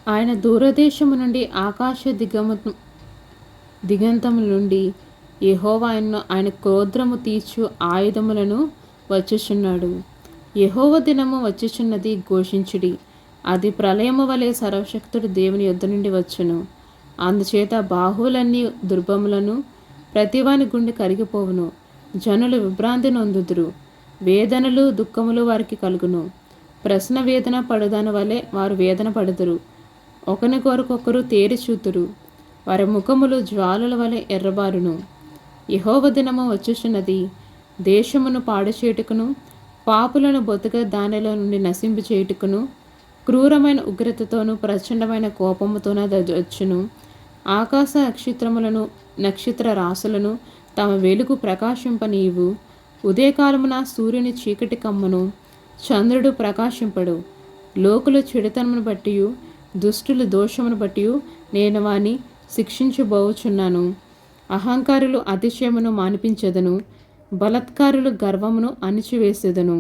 ఆయన దూరదేశము నుండి ఆకాశ దిగంతముల నుండి యెహోవా ఆయన క్రోధము తీర్చు ఆయుధములను వచ్చుచున్నాడు. యెహోవా దినము వచ్చుచున్నది, ఘోషించుడి. అది ప్రళయము వలె సర్వశక్తుడు దేవుని యొద్ద నుండి వచ్చును. అందుచేత బాహువులన్నీ దుర్బములను, ప్రతివాని గుండె కరిగిపోవును. జనులు విభ్రాంతి నొందుదురు. వేదనలు దుఃఖములు వారికి కలుగును. ప్రశ్న వేదన పడుదాని వలె వారు వేదన పడుదురు. ఒకరికొరకొకరు తేరి చూతురు. వారి ముఖములు జ్వాలల వలె ఎర్రబారును. యెహోవా దినము వచ్చుచున్నది, దేశమును పాడు చేయుటకును, పాపులను బొత్తిగా దానిలో నుండి నశింపు చేయుటకును, క్రూరమైన ఉగ్రతతోనూ ప్రచండమైన కోపముతోనూ వచ్చును. ఆకాశ నక్షత్రములను, నక్షత్ర రాశులను తమ వెలుగు ప్రకాశింపనీయు. ఉదయకాలమున సూర్యుని చీకటి కమ్మును, చంద్రుడు ప్రకాశింపడు. లోకుల చెడుతనమును బట్టి, దుష్టుల దోషమును బట్టి నేను వాని శిక్షించబోచున్నాను. అహంకారులు అతిశయమును మాన్పించెదను, బలత్కారులు గర్వమును అణిచివేసెదను.